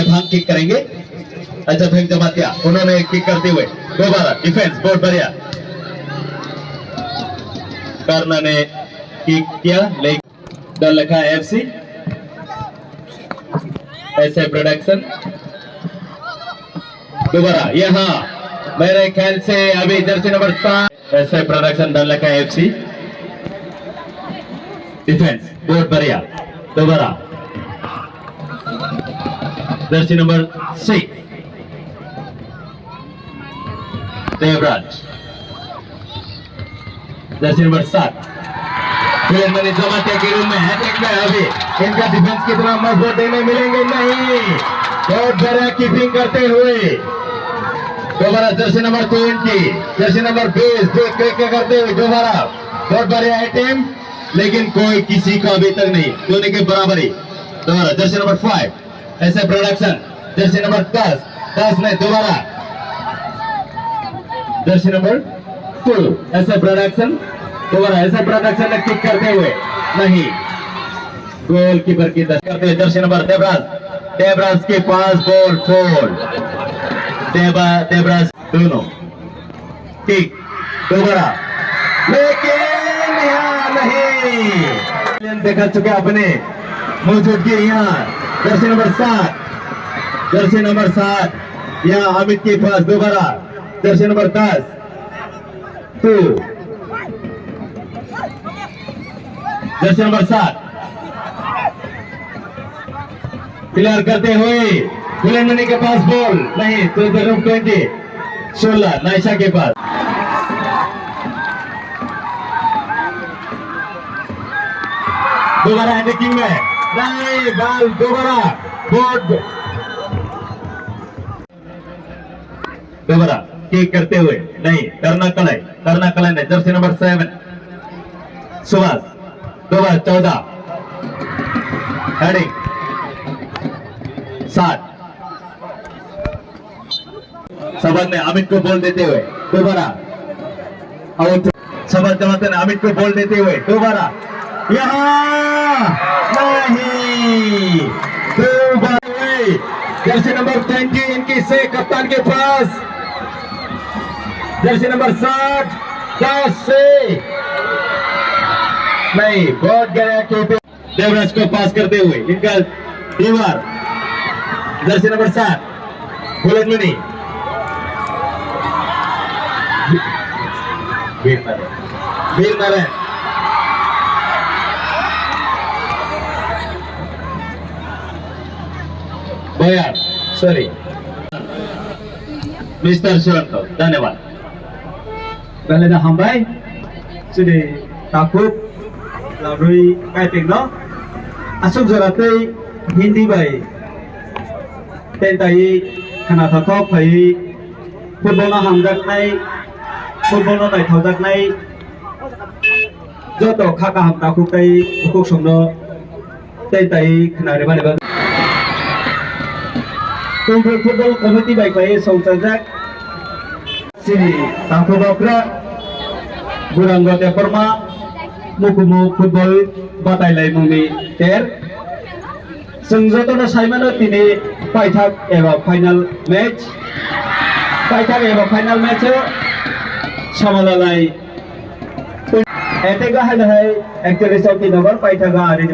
भाग किक करेंगे। अच्छा फेंक जमा किया उन्होंने, किक करते हुए दोबारा डिफेंस बहुत बढ़िया। कर्ना ने किक किया, लेकिन डर लिखा एफसी ऐसे प्रोडक्शन। दोबारा यहाँ मेरे ख्याल से अभी जर्सी नंबर 7 ऐसे प्रोडक्शन डर लिखा एफसी डिफेंस बहुत बढ़िया। दोबारा Jersey number 6 Devraj, Jersey number 7 मैंने जमातिया के रूम में हैट्रिक में। अभी इनका डिफेंस की तरह मजबूत देने मिलेंगे नहीं, बहुत बढ़िया कीपिंग करते हुए। दोबारा जर्सी नंबर 20, जर्सी नंबर 20 क्या करते हुए दोबारा बहुत बढ़िया टीम, लेकिन कोई किसी का अभी तक नहीं, दोनों के बराबरी। दोबारा जर्सी नंबर 5 ऐसे प्रोडक्शन, जर्सी नंबर 10 ने दोबारा जर्सी नंबर 2 ऐसे प्रोडक्शन, दोबारा ऐसे प्रोडक्शन ने किक करते हुए नहीं, गोलकीपर की दस करते हुए जर्सी नंबर देवराज के पास बॉल फोल। देवराज दोनों किक दोबारा, लेकिन यहाँ नहीं। देखा चुके अपने मौजूदगी यहाँ जर्सी नंबर 7 यहाँ अमित के पास। दोबारा Jersey number 10 Jersey number 7 clear करते हुए बुलंदनी के पास बॉल नहीं, तो 16 नाइशा के पास। दोबारा अटैकिंग में नहीं, बॉल दोबारा दोबारा किक करते हुए नहीं, करना कलाई ने जर्सी नंबर 7 सुभाष। दोबारा 14 हेडिंग 7 सबद ने अमित को बॉल देते हुए दोबारा आउट। सबद जमाते ने अमित को बॉल देते हुए दोबारा यहाँ नहीं, दोबारा जर्सी नंबर 20 इनकी से कप्तान के पास। जर्सी नंबर 60 10 से नहीं, बहुत गया देवराज को पास करते हुए इनका दीवार। जर्सी नंबर 7 बुलंदनी वीर नारायण बयार सॉरी मिस्टर सुरंतो, धन्यवाद। Balik dah hambai, sudah takut lalu kai tengno, asuk jaratai Hindi bay, tentai kena takut bay, football na hamdak nai, football na nai thaudak nai, jodoh kakak ham takut kai, ukuk somno, tentai kena riba. Kumpul football committee bay bay saujak. Sini takut bakra Burangga Teperma mukumu football batai mumi ter sengjotono saimano tini paithak eba final match samalalai etega hai actually sauki nabar paithaga ari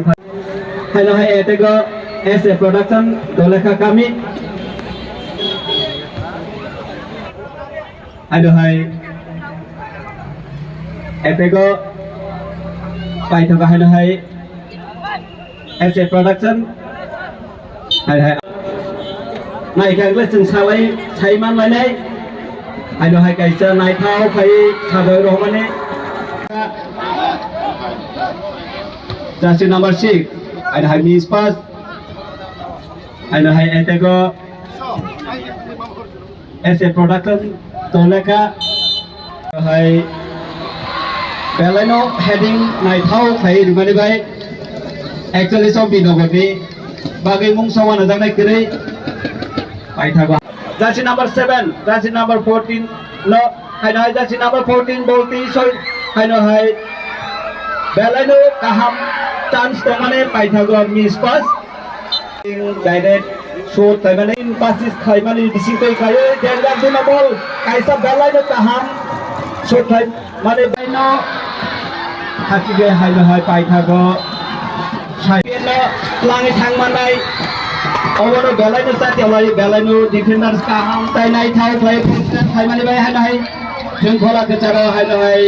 hai etega as a production dolekha kami hai etego paithaga hai as a production hai nai kang le sing salai saiman manai hai kaisa nai thau khai saboi ro mane jersey number 6 hai miss pass hai etego as a production toleka hai Peleno heading nai thau khai rumani bai actually so binogoni bagai mung sawana jangnai kiri paithaga jersey number 7 jersey number 14 no hai jersey number 14 bolti so hai Peleno kaham chance tomane paithaga miss pass guided short tay mana in pasis khai mani dising tay khai den gan tu na bol kai sa belai na kaham short tay mane bai no hati ge hai na hai pai tha go sai bien na langi thang manai obono belai na sa tialai belai no defenders kaham tay nai thai play khai mani bai hai na hai jeng khola ke cara hai na hai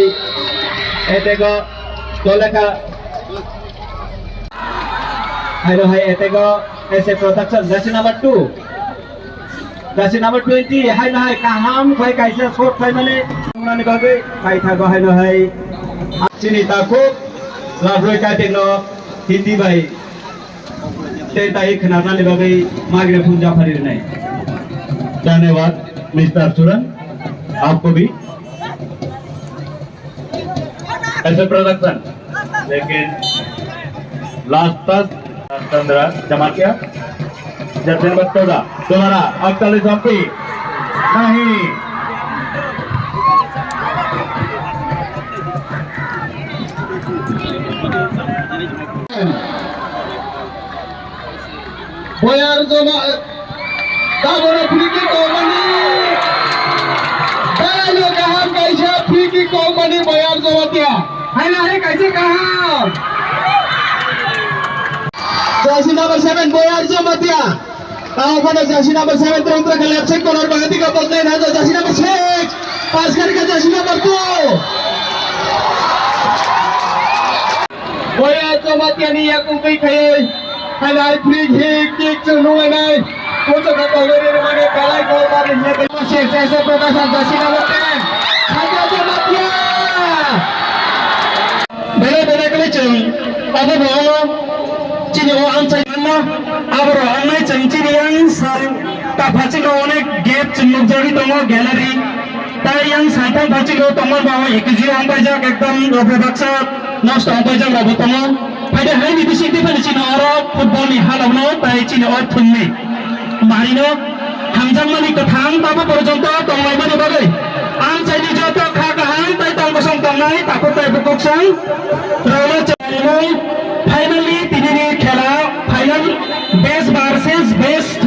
etego doleka hai na hai etego ऐसे production जैसे number 2 जैसे number 20 हाय ना हाय kaham khai kaisa short khai mane nani bagai khai tha go hai na hai chini ta ko labroi ka tekno hindi bai te tai khana nani bagai magre punja phari nai धन्यवाद mister सुरन आपको भी ऐसे production लेकिन last तक 15 जमा किया जैसे नंबर 14 दोबारा 48 अम्पी नहीं boyar joma tabora free kick company balalo kaham kaisa free kick company boyar joma tia hai na hai kaise kaham jersey number 7 boyar joma tia tahu pada jersey number 7 terus ke left side corner berhenti ke ball line ada jersey number 6 pass करके jersey number 2 boyar joma tia ni yang ungkai khai hai na free kick chunu nai Puto ka pagori mane pelai gol mari ne proses ese protesan jersey number 10 Haja Jamatia bele kali chung abo bo chini o am chai na abo ro am nai chung chini yang sang ta phachi lo onek gap chung jori tongo gallery tai yang saitang phachi lo tongo ba 1-0 am paja ekdam robaksa nast am paja robo tongo paida hai ni bisi te pani chini oro football ni halawno tai chini o thunni Marino, hamjang mani kathang tapa porjonto tonglai mani bagai. Am chaini joto kha kahang tai tong kosong tonglai tapo tai bukok sang. Roma chalimoi finally tinini khela final best versus best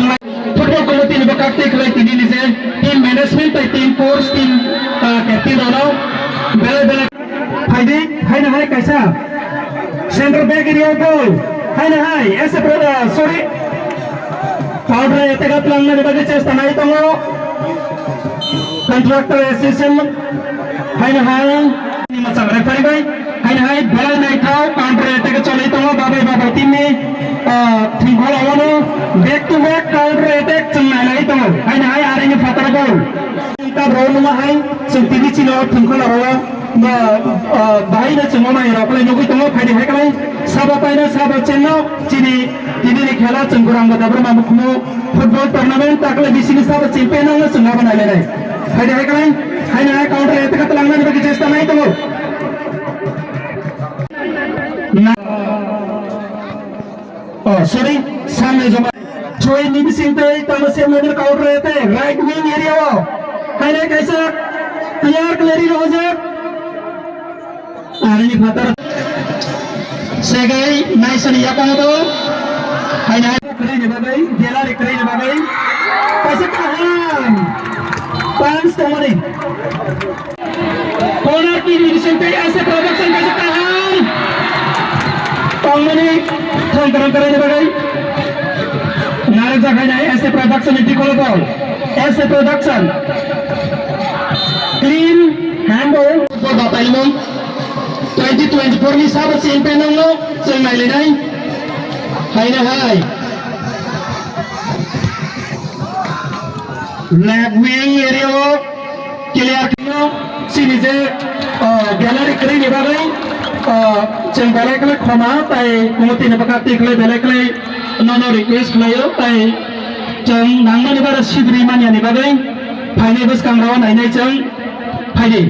football committee ni bakakte khelai tinini je team management tai team coach team captain dono bele faidi hai na hai kaisa center back area goal hai na hai ऐसे sorry Counter etegat lang na dibagi chesta na ito mo contractor assistant hai na hai ni macam referee bai hai na hai bala na ithau counter etegat chole ito mo babai babai team ni thingol awano back to back counter attack chunna na ito mo hai na hai are ni fatara gol ta bro ma hai sentini chino thingol awa ba bai na chungo mai roklai no ito mo phai hai kai sabo paina sabo chenno chini tinini khela chungurang ga dabra mamukmo football tournament takle bisini sabo champion ang sunga banai le hai kai hai na counter ete kat langna ni bagi chesta nai to oh sorry samne joma choi ni bising tai tamase model counter ete right wing area wo hai na kaisa clear clearly ho je are ni fatar segai nice ni apa to hai na kre ni bagai dela re kre ni bagai kaisa kaham Fans tomori corner की division पे ऐसे production कैसे kaham तंगनी थोन तरह करे ni bagai नारे जगह नहीं ऐसे प्रोडक्शन इति कोलो बॉल ऐसे production clean handball for bapai mo 2024 ni sabo champion ng lo sing mai le nai hai na hai left wing area wo clear kino sini je gallery kri ni bagai cheng balai kle khoma tai kumoti ne bakati kle balai kle no request kle tai cheng nangma ni bara sidri mania ni bagai phaine bus kangrawa nai nai cheng phaide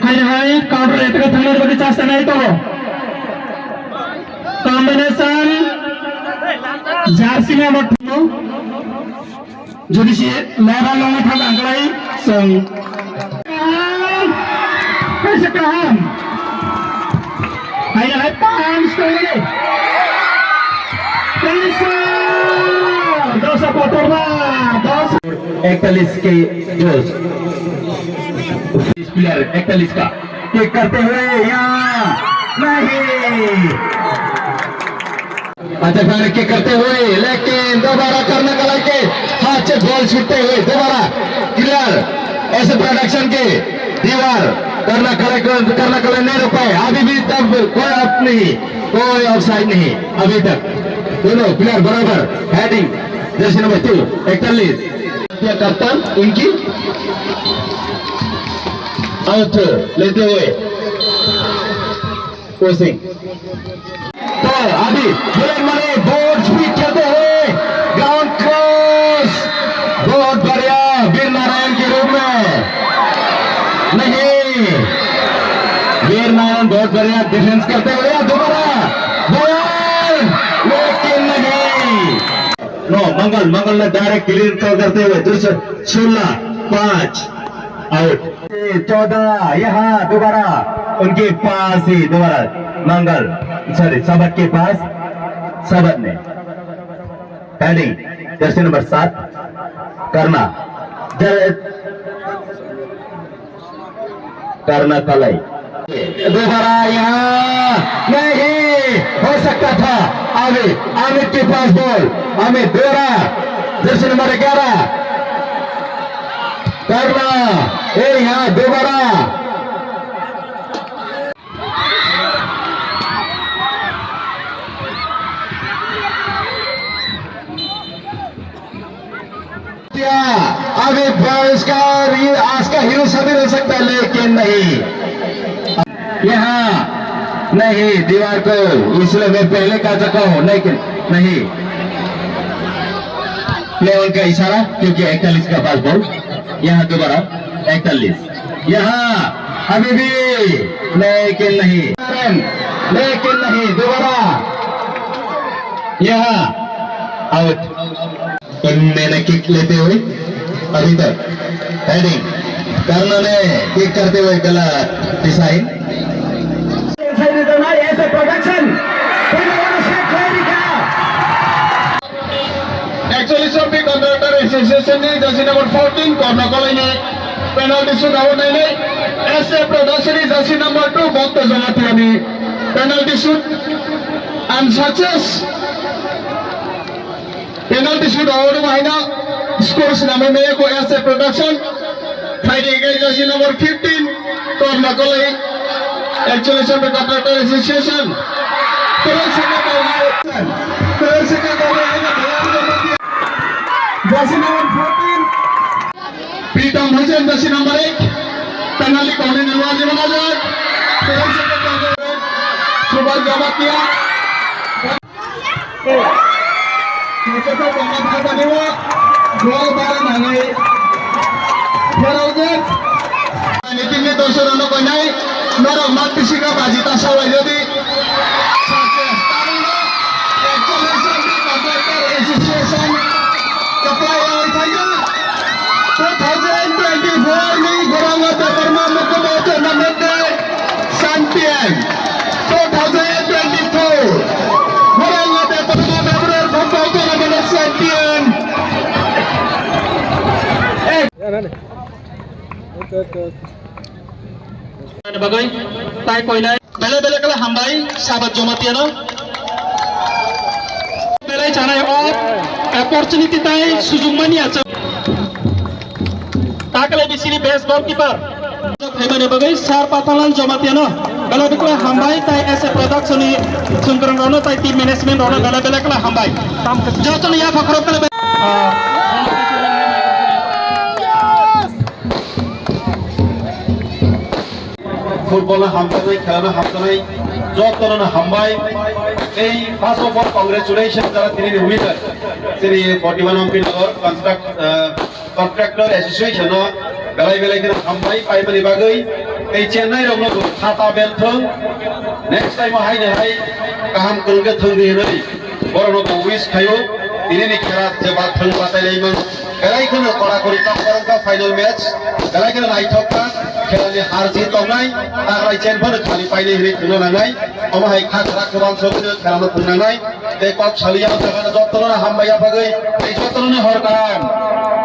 hai hai counter attack thangna bagi chasta nai to combination jersey number 2 যদি সে level লঙ্গে থাক আংলাই song कैसे kaham hai hai pam story कैसे सपोर्टरमा 41 के जोश player 41 का kick करते हुए यहाँ नहीं अच्छा खाने किक करते हुए लेकिन दोबारा करने का लगे हाथ से बॉल छूटते हुए दोबारा क्लियर ऐसे प्रोडक्शन के दीवार करना नहीं रुक पाए अभी भी तब कोई अप नहीं कोई ऑफसाइड नहीं अभी तक दोनों प्लेयर बराबर हेडिंग जर्सी नंबर 2 41 कप्तान उनकी आउट लेते हुए कोचिंग तो अभी मने बोर्ड स्पीड खेलते हुए ग्राउंड क्रॉस बहुत बढ़िया वीर नारायण के रूप में नहीं वीर नारायण बहुत बढ़िया डिफेंस करते हुए दोबारा बॉल लेकिन नहीं नो मंगल ने डायरेक्ट क्लियर करते हुए 16-5 आउट 14 यहाँ दोबारा उनके पास ही दोबारा मंगल सॉरी सबक के पास सबक ने हेडिंग जर्सी नंबर 7 करना कलाई दोबारा यहाँ नहीं हो सकता था आमिर के पास बॉल आमिर दोबारा जर्सी नंबर 11 करना यहाँ दोबारा अभी पुरस्कार आज का हीरो सभी रह सकता है लेकिन नहीं यहाँ नहीं दीवार को इसलिए मैं पहले कह चुका हूं लेकिन नहीं प्लेयर का इशारा क्योंकि 41 का पास बॉल यहाँ दोबारा 41 यहाँ अभी भी लेकिन नहीं दोबारा यहाँ आउट मैंने किक लेते हुए अभी तक हेडिंग कर्नल ने किक करते हुए गलत डिसाइन ऐसे प्रोडक्शन एक्चुअली सबै कन्ट्राक्टर एसोसिएशन ने जर्सी नंबर 14 कर्णकलाई ने पेनल्टी सुट आउने नै S A production Jersey number 2 Bhakta जमातियानी penalty shoot and success penalty shoot आउनु भएन स्कोर्स नम्बर मेको SA production fighting against jersey number 15 कर्णकलाई एक्चुअली सबै contractor association jersey number 14 Pritam Hussain jersey number 1 penalty कौने निर्वाजी मनाजर Subhash Jamatia Cukup pemain Dewa gol bareng nangai Ferauget ini timnya dosen ono konai norok mati sika bajita sawai jadi sukses taruna Excellency Contractor Association Ketua yang saya 2024 ni kurang ada permana kebaca namanya Santian 2024 kurang ada permana berbagai namanya Santian bagai tai koilai bela-bela kala hambai sahabat jomatiana belai chanai of opportunity tai sujung mani acha takale bisini best goalkeeper khaimane bagai sar patalan jomatiana bela-bela kala hambai tai asa production ni sungkrang rono tai team management rono bela-bela kala hambai joton ya fakrok kala football हामजानाय खेलानो हामजानाय जतन हामबाय এই first of all congratulation যারা তিনি winner তিনি 41 MP নগর contractor association বেলাই বেলাই কিনা হামবাই পাইমানি বাগै এই চেন্নাই রংनो खाता बेलथों नेक्स्ट टाइम हायनो हाय गाहाम कलगे थोंनि नै बरनो विश खायो दिनैनि खेला जेबा थों बादायलायमोन बेलायखौनो कड़ाकड़ी कामफोरखौ फाइनल मैच बेलायखौनो नायथ'का खेलानि हार जीत दंनाय आग्राय चेनफोर खालि पाइले हिरि थुनो नांनाय अमाहाय खाग्रा गोबां सौनो खेलानो थुनांनाय बे कक सालियाव जागानो जत्तरनो हामबाया बागै बे जत्तरनो हरकाम